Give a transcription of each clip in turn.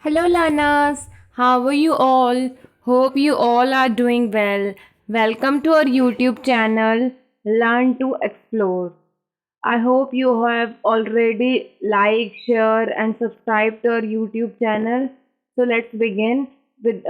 Hello, learners. How are you all? Hope you all are doing well. Welcome to our YouTube channel, Learn to Explore. I hope you have already liked, share, and subscribed to our YouTube channel. So let's begin with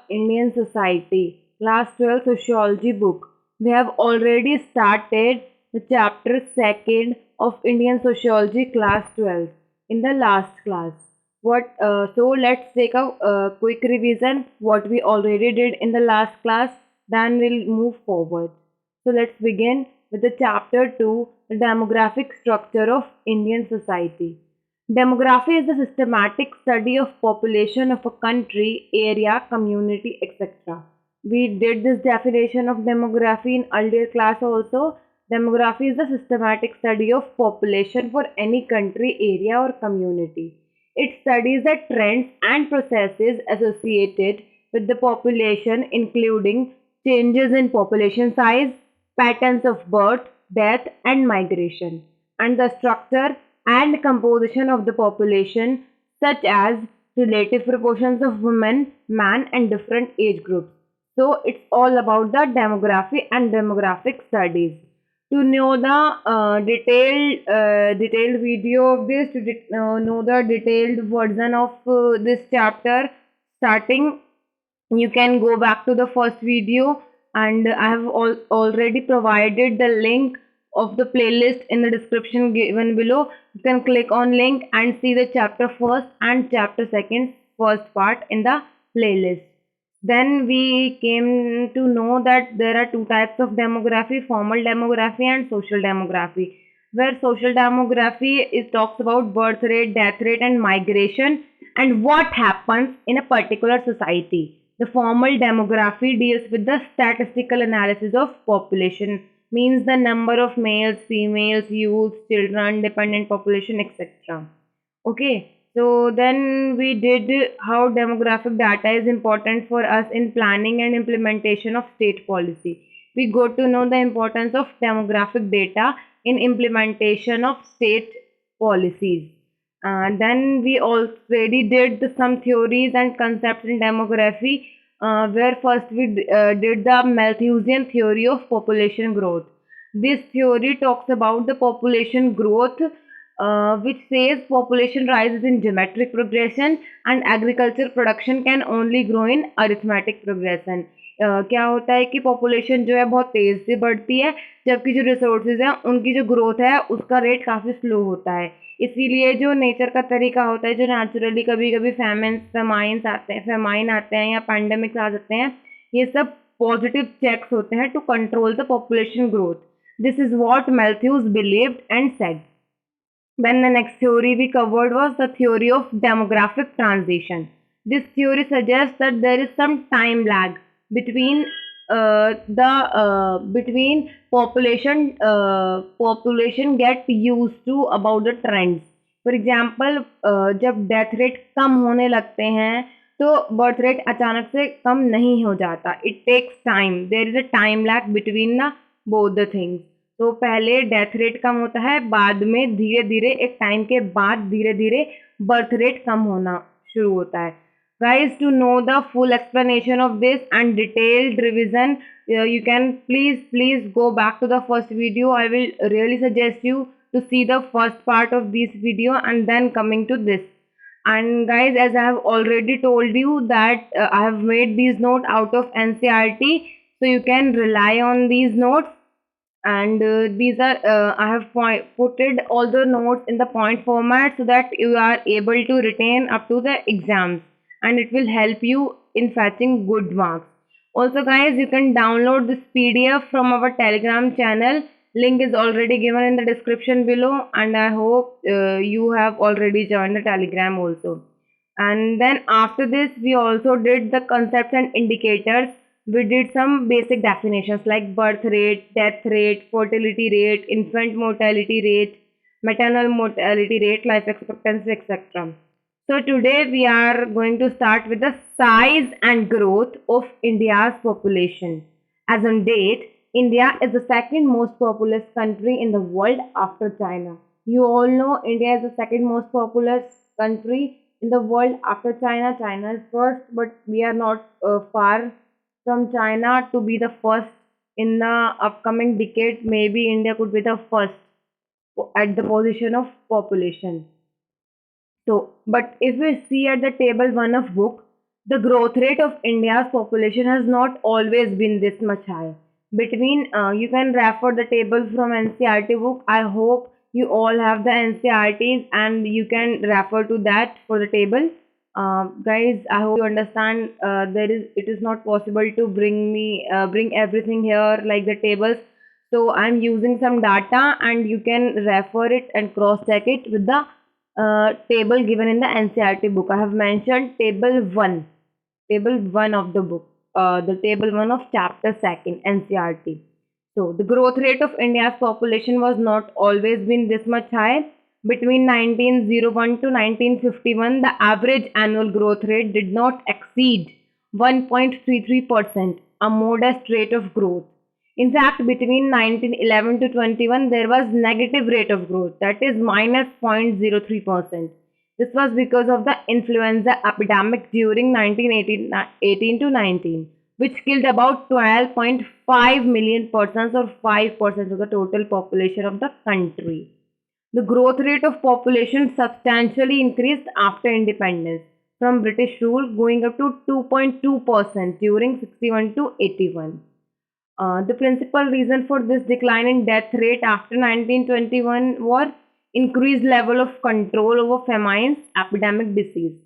Indian Society, Class 12 Sociology book. We have already started the chapter 2nd of Indian Sociology, Class 12, in the last class. So let's take a quick revision what we already did in the last class. Then we'll move forward. So let's begin with the chapter 2, the demographic structure of Indian society. Demography is the systematic study of population of a country, area, community, etc. We did this definition of demography in earlier class also. Demography is the systematic study of population for any country, area or community. It studies the trends and processes associated with the population, including changes in population size, patterns of birth, death, and migration, and the structure and composition of the population, such as relative proportions of women, man, and different age groups. So, it's all about the demography and demographic studies. To know the detailed video of this, to know the detailed version of this chapter, starting you can go back to the first video, and I have already provided the link of the playlist in the description given below. You can click on link and see the chapter first and chapter second first part in the playlist. Then we came to know that there are two types of demography: formal demography and social demography. Where social demography is talks about birth rate, death rate, and migration, and what happens in a particular society. The formal demography deals with the statistical analysis of population, means the number of males, females, youths, children, dependent population, etc. Okay, so then we did how demographic data is important for us in planning and implementation of state policy. We got to know the importance of demographic data in implementation of state policies. Then we already did some theories and concepts in demography, where first we did the Malthusian theory of population growth. This theory talks about the population growth, which says population rises in geometric progression and agriculture production can only grow in arithmetic progression. क्या होता है कि population जो है बहुत तेज़ से बढ़ती है, जबकि जो रिसोर्सेज हैं उनकी जो ग्रोथ है उसका रेट काफ़ी स्लो होता है। इसीलिए जो नेचर का तरीका होता है, जो नेचुरली कभी कभी फेमाइन आते हैं या पैंडमिक्स आ जाते हैं, ये सब पॉजिटिव चेक्स होते हैं to control the population growth. This is what Malthus believed and said. Then the next theory we covered was the theory of demographic transition. This theory suggests that there is some time lag between between population get used to about the trends. For example, जब death rate कम होने लगते हैं तो birth rate अचानक से कम नहीं हो जाता. It takes time. There is a time lag between both the things. तो पहले डेथ रेट कम होता है, बाद में धीरे धीरे एक टाइम के बाद धीरे धीरे बर्थ रेट कम होना शुरू होता है. Guys, to know the full explanation of this and detailed revision, you can please go back to the first video. I will really suggest you to see the first part of this video and then coming to this. And guys, as I have already told you that I have made these notes out of NCERT, so you can rely on these notes. And these are I have putted all the notes in the point format so that you are able to retain up to the exams, and it will help you in fetching good marks. Also guys, you can download this PDF from our Telegram channel. Link is already given in the description below, and I hope you have already joined the Telegram also. And then after this we also did the concepts and indicators. We did some basic definitions like birth rate, death rate, fertility rate, infant mortality rate, maternal mortality rate, life expectancy, etc. So today we are going to start with the size and growth of India's population. As on date, India is the second most populous country in the world after China. You all know India is the second most populous country in the world after China. China is first, but we are not far from China to be the first in the upcoming decade. Maybe India could be the first at the position of population. So, but if we see at the table one of book, the growth rate of India's population has not always been this much high. Between, you can refer the table from NCRT book. I hope you all have the NCRTs and you can refer to that for the table. Guys, I hope you understand. It is not possible to bring everything here like the tables. So I'm using some data and you can refer it and cross check it with the table given in the NCRT book. I have mentioned table 1 of the book, the table 1 of chapter 2nd, NCRT. So the growth rate of India's population was not always been this much high. Between 1901 to 1951, the average annual growth rate did not exceed 1.33%, a modest rate of growth. In fact, between 1911 to 21, there was negative rate of growth, that is minus 0.03%. This was because of the influenza epidemic during 1918 to 19, which killed about 12.5 million persons or 5% of the total population of the country. The growth rate of population substantially increased after independence from British rule, going up to 2.2% during 61 to 81. The principal reason for this decline in death rate after 1921 was increased level of control over famines, epidemic disease.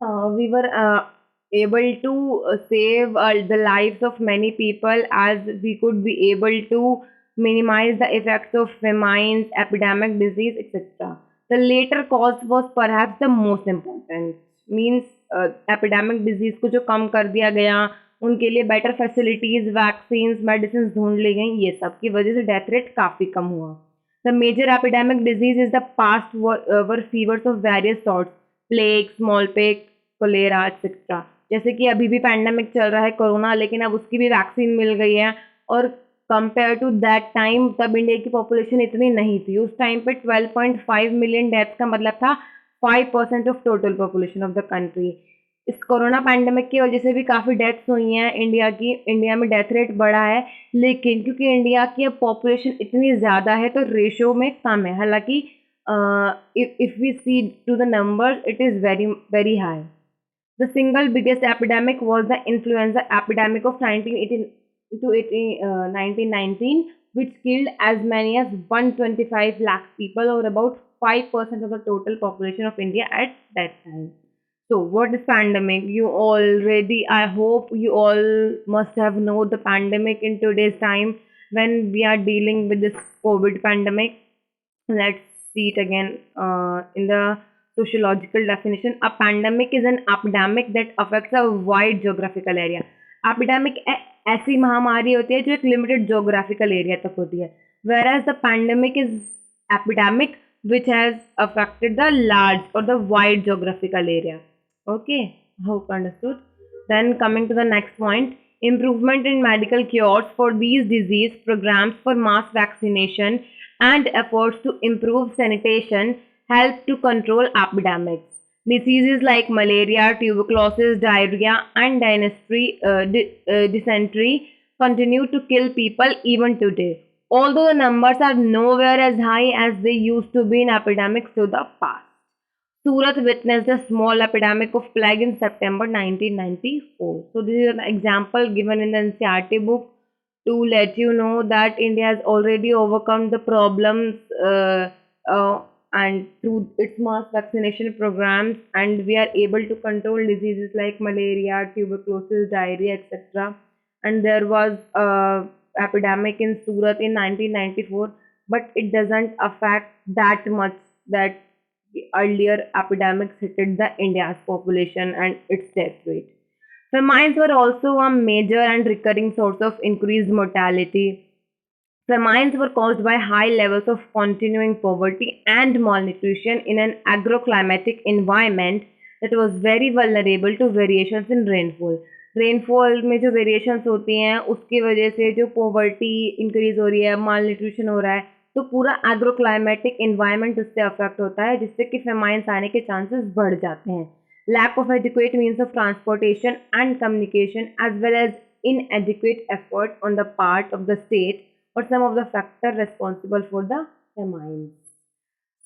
We were able to save the lives of many people as we could be able to minimize the effects of famines, epidemic disease, etc. The later cause was perhaps the most important. Means epidemic disease को जो कम कर दिया गया, उनके लिए better facilities, vaccines, medicine ढूंढ ली गई, ये सब की वजह से डेथ रेट काफ़ी कम हुआ. The major epidemic disease is the past war fevers of various sorts, plague, small pox, cholera etcetera. जैसे कि अभी भी पैंडमिक चल रहा है कोरोना, लेकिन अब उसकी भी वैक्सीन मिल गई है. और कंपेयर टू दैट टाइम, तब इंडिया की पॉपुलेशन इतनी नहीं थी. उस टाइम पे 12.5 मिलियन डेथ्स का मतलब था 5% of total population of the country. इस कोरोना पैंडमिक की वजह से भी काफ़ी डेथ्स हुई हैं इंडिया में डेथ रेट बढ़ा है, लेकिन क्योंकि इंडिया की अब पॉपुलेशन इतनी ज़्यादा है तो रेशो में कम है. हालांकि if we see to the numbers, it is very very high. The single biggest epidemic was the influenza epidemic of 1918 to 1919, which killed as many as 125 lakh people, or about 5% of the total population of India at that time. So, what is pandemic? I hope you all must have known the pandemic in today's time when we are dealing with this COVID pandemic. Let's see it again in the sociological definition. A pandemic is an epidemic that affects a wide geographical area. Epidemic ऐसी महामारी होती है जो एक limited geographical area तक होती है, whereas the pandemic is epidemic which has affected the large or the wide geographical area. Okay, hope understood. Then coming to the next point, improvement in medical cures for these disease, programs for mass vaccination, and efforts to improve sanitation help to control epidemics. Diseases like malaria, tuberculosis, diarrhea, and dysentery continue to kill people even today, although the numbers are nowhere as high as they used to be in epidemics to the past. Surat witnessed a small epidemic of plague in September 1994. So this is an example given in the NCRT book to let you know that India has already overcome the problems and through its mass vaccination programs, and we are able to control diseases like malaria, tuberculosis, diarrhea, etc. And there was a epidemic in Surat in 1994, but it doesn't affect that much that the earlier epidemics hit the India's population and its death rate. Famines were also a major and recurring source of increased mortality. Famines were caused by high levels of continuing poverty and malnutrition in an agroclimatic environment that was very vulnerable to variations in rainfall. Rainfall में जो variations होती हैं उसकी वजह से जो poverty increase हो रही है, माल न्यूट्रिशन हो रहा है, तो पूरा एग्रोक्लाइमेटिक इन्वायरमेंट उससे अफेक्ट होता है, जिससे कि फेमाइन्स आने के चांसेस बढ़ जाते हैं. Lack of adequate means of transportation and communication, as well as inadequate effort on the part of the state, or some of the factors responsible for the famines.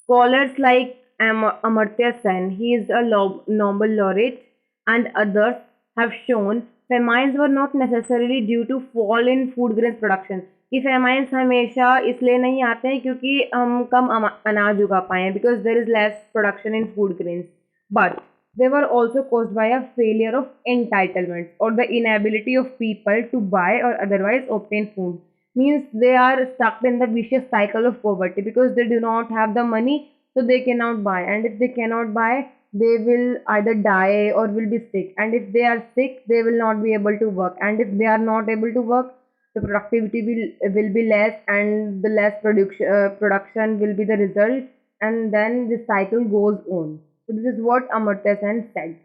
Scholars like Amartya Sen, he is a Nobel laureate, and others have shown famines were not necessarily due to fall in food grains production. कि famines हमेशा इसलिए नहीं आते हैं क्योंकि हम कम अनाज उगा पाए हैं, because there is less production in food grains, but they were also caused by a failure of entitlements or the inability of people to buy or otherwise obtain food. Means they are stuck in the vicious cycle of poverty because they do not have the money, so they cannot buy, and if they cannot buy, they will either die or will be sick, and if they are sick, they will not be able to work, and if they are not able to work, the productivity will be less, and the less production will be the result, and then the cycle goes on. So this is what Amartya Sen said.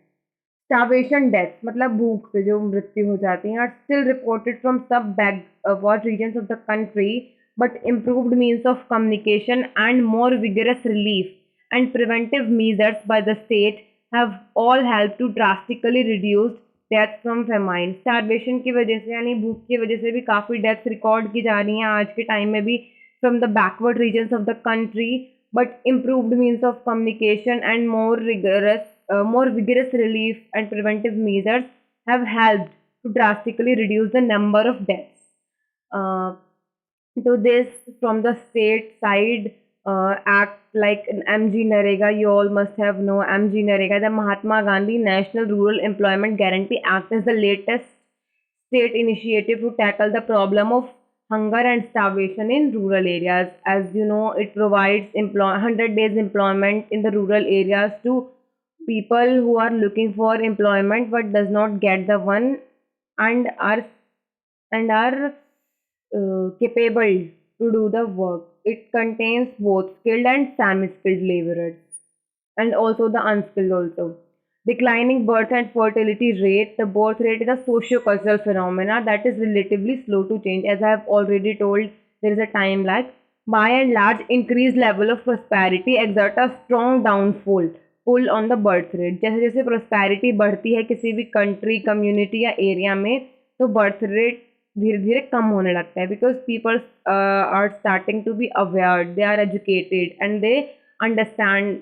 Starvation deaths, मतलब भूख से जो मृत्यु हो जाती हैं, are still reported from some backward regions of the country, but improved means of communication and more vigorous relief and preventive measures by the state have all helped to drastically reduce deaths from famine. Starvation की वजह से यानी भूख की वजह से भी काफ़ी डेथ्स रिकॉर्ड की जा रही हैं आज के टाइम में भी from the backward regions of the country, but improved means of communication and more vigorous relief and preventive measures have helped to drastically reduce the number of deaths. Uh, to this, from the state side, act like MG Narega, you all must have know MG Narega, the Mahatma Gandhi National Rural Employment Guarantee Act is the latest state initiative to tackle the problem of hunger and starvation in rural areas. As you know, it provides 100 days employment in the rural areas to people who are looking for employment but does not get the one, and are capable to do the work. It contains both skilled and semi-skilled laborers, and also the unskilled also. Declining birth and fertility rate. The birth rate is a socio-cultural phenomena that is relatively slow to change. As I have already told, there is a time lag. By and large, increased level of prosperity exert a strong downfall pull on the birth rate. जैसे जैसे prosperity बढ़ती है किसी भी country, community या area में, तो birth rate धीरे धीरे कम होने लगता है, because people are starting to be aware, they are educated, and they understand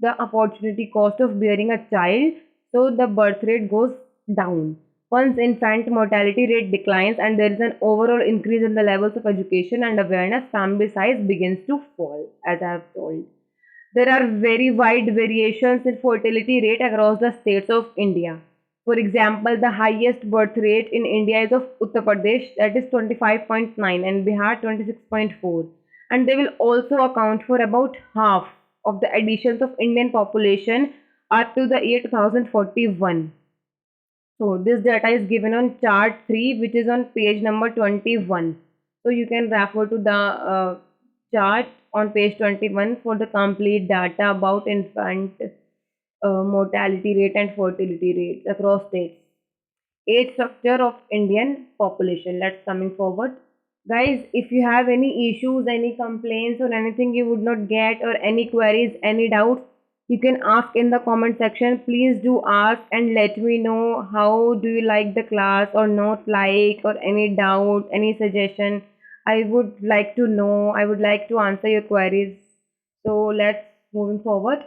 the opportunity cost of bearing a child, so the birth rate goes down. Once infant mortality rate declines and there is an overall increase in the levels of education and awareness, family size begins to fall, as I have told. There are very wide variations in fertility rate across the states of India. For example, the highest birth rate in India is of Uttar Pradesh, that is 25.9, and Bihar 26.4. And they will also account for about half of the additions of Indian population up to the year 2041. So this data is given on chart 3, which is on page number 21. So you can refer to the chart on page 21 for the complete data about infant mortality rate and fertility rates across states. Age structure of Indian population. Let's coming forward. Guys, if you have any issues, any complaints, or anything you would not get, or any queries, any doubts, you can ask in the comment section. Please do ask and let me know how do you like the class or not like, or any doubt, any suggestion. I would like to know. I would like to answer your queries. So let's moving forward.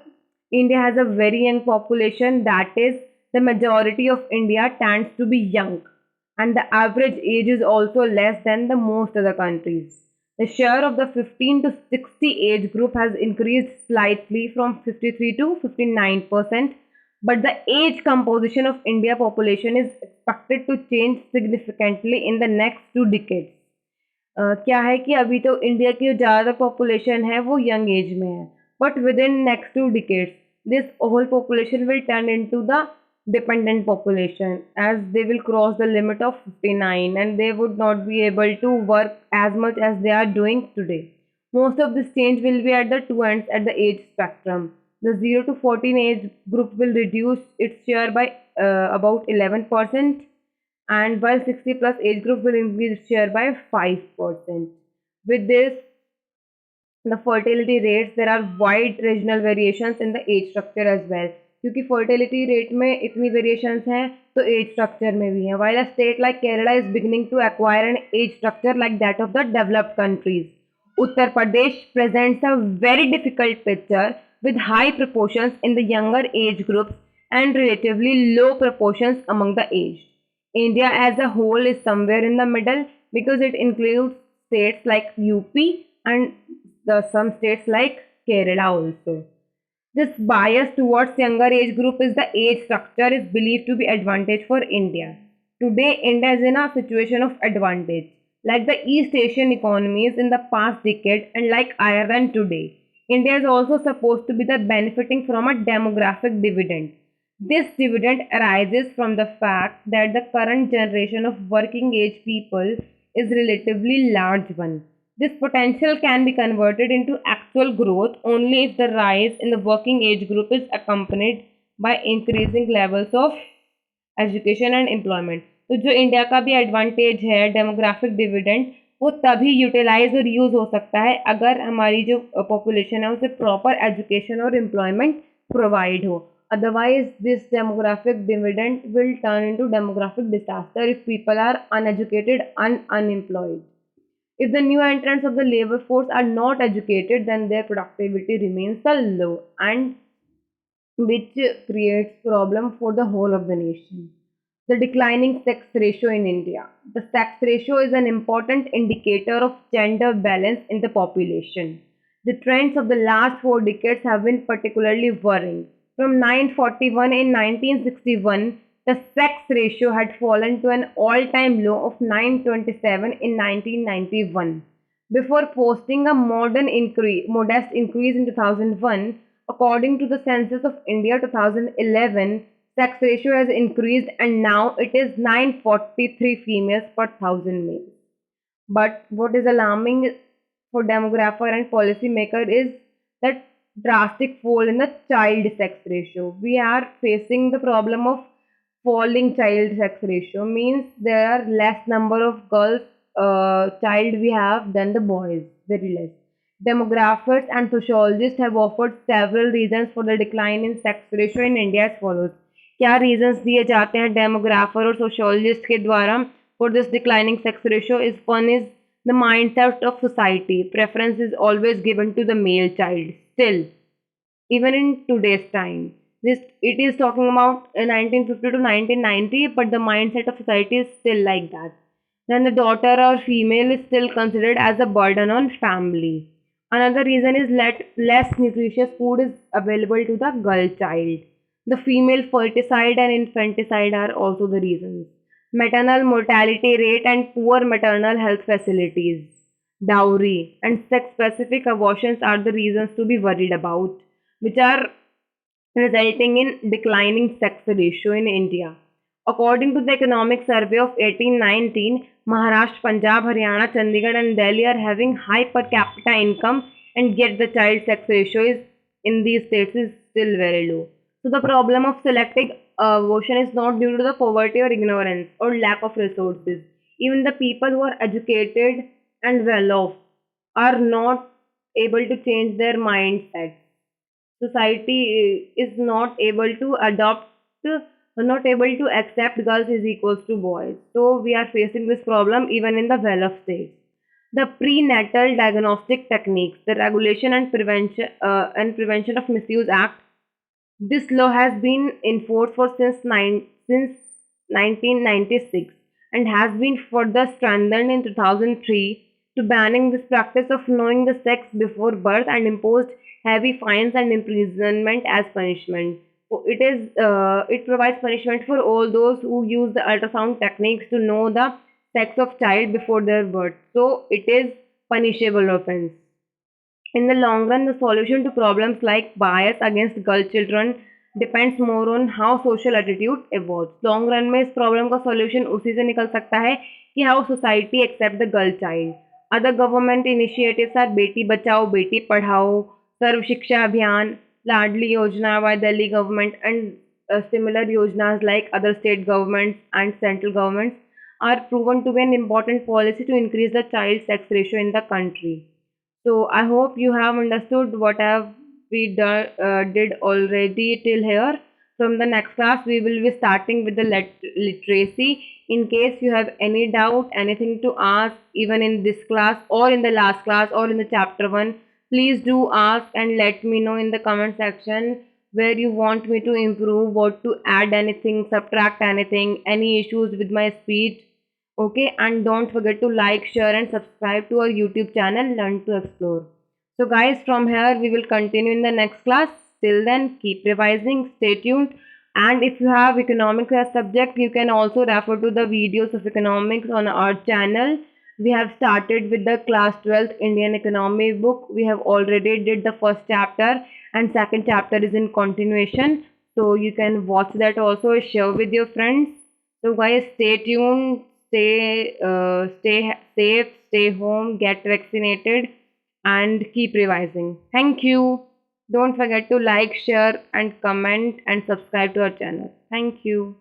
India has a very young population, that is, the majority of India tends to be young, and the average age is also less than the most other countries. The share of the 15 to 60 age group has increased slightly from 53 to 59%, but the age composition of India population is expected to change significantly in the next 2 decades. क्या है कि अभी तो India की जो ज़्यादा population है वो यंग एज में है, but with in next 2 decades this whole population will turn into the dependent population, as they will cross the limit of 59 and they would not be able to work as much as they are doing today. Most of this change will be at the two ends at the age spectrum. The 0 to 14 age group will reduce its share by about 11%, and while 60 plus age group will increase its share by 5%. With this, the fertility rates, there are wide regional variations in the age structure as well, क्योंकि fertility rate में इतनी variations हैं तो age structure में भी हैं. While a state like Kerala is beginning to acquire an age structure like that of the developed countries, Uttar Pradesh presents a very difficult picture with high proportions in the younger age groups and relatively low proportions among the aged. India as a whole is somewhere in the middle because it includes states like UP and some states like Kerala also. This bias towards younger age group is the age structure is believed to be advantage for India. Today, India is in a situation of advantage. Like the East Asian economies in the past decade and like Ireland today, India is also supposed to be the benefiting from a demographic dividend. This dividend arises from the fact that the current generation of working age people is relatively large one. This potential can be converted into actual growth only if the rise in the working age group is accompanied by increasing levels of education and employment. तो जो India का भी advantage है demographic dividend, वो तभी utilise और use हो सकता है अगर हमारी जो पॉपुलेशन है उसे प्रॉपर एजुकेशन और एम्प्लॉयमेंट प्रोवाइड हो. Otherwise this demographic dividend will turn into demographic disaster if people are uneducated and unemployed. If the new entrants of the labor force are not educated, then their productivity remains low, and which creates problem for the whole of the nation. The declining sex ratio in India. The sex ratio is an important indicator of gender balance in the population. The trends of the last 4 decades have been particularly worrying. From 941 in 1961, the sex ratio had fallen to an all-time low of 927 in 1991. Before posting a modest increase in 2001, according to the Census of India 2011, sex ratio has increased and now it is 943 females per thousand males. But what is alarming for demographer and policymaker is that drastic fall in the child sex ratio. We are facing the problem of falling child sex ratio, means there are less number of girls child we have than the boys, very less. Demographers and sociologists have offered several reasons for the decline in sex ratio in India as follows. क्या reasons दिए जाते हैं demographer और sociologist के द्वारा for this declining sex ratio? Is one is the mindset of society. Preference is always given to the male child. Still, even in today's time, this it is talking about 1950 to 1990, but the mindset of society is still like that. Then the daughter or female is still considered as a burden on family. Another reason is less nutritious food is available to the girl child. The female ferticide and infanticide are also the reasons. Maternal mortality rate and poor maternal health facilities. Dowry and sex specific abortions are the reasons to be worried about, which are resulting in declining sex ratio in India. According to the Economic Survey of 1819, Maharashtra, Punjab, Haryana, Chandigarh, and Delhi are having high per capita income, and yet the child sex ratio is in these states is still very low. So the problem of selective abortion is not due to the poverty or ignorance or lack of resources. Even the people who are educated and well off are not able to change their mindset. Society is not able to adopt, not able to accept girls is equals to boys. So we are facing this problem even in the well of states. The prenatal diagnostic techniques, the Regulation and Prevention of Misuse Act. This law has been in force for since 1996 and has been further strengthened in 2003 to banning this practice of knowing the sex before birth and imposed heavy fines and imprisonment as punishment. So it provides punishment for all those who use the ultrasound techniques to know the sex of child before their birth. So it is punishable offense. In the long run, the solution to problems like bias against girl children depends more on how social attitude evolves. Long run में इस problem का solution उसी से निकल सकता है कि how society accept the girl child. Other government initiatives are Beti Bachao Beti Padhao, सर्व शिक्षा अभियान, लाडली योजना by Delhi government, and similar योजनाs like other state governments and central governments are proven to be an important policy to increase the child sex ratio in the country. So I hope you have understood what have we did already till here. From the next class, we will be starting with the literacy. In case you have any doubt, anything to ask, even in this class or in the last class or in the chapter 1, please do ask and let me know in the comment section where you want me to improve, what to add anything, subtract anything, any issues with my speech. Okay, and don't forget to like, share, and subscribe to our YouTube channel, Learn to Explore. So, guys, from here we will continue in the next class. Till then, keep revising, stay tuned. And if you have economics as subject, you can also refer to the videos of economics on our channel. We have started with the class 12th Indian economy book. We have already did the first chapter, and second chapter is in continuation. So you can watch that also, share with your friends. So guys, stay tuned, stay safe, stay home, get vaccinated, and keep revising. Thank you. Don't forget to like, share, and comment and subscribe to our channel. Thank you.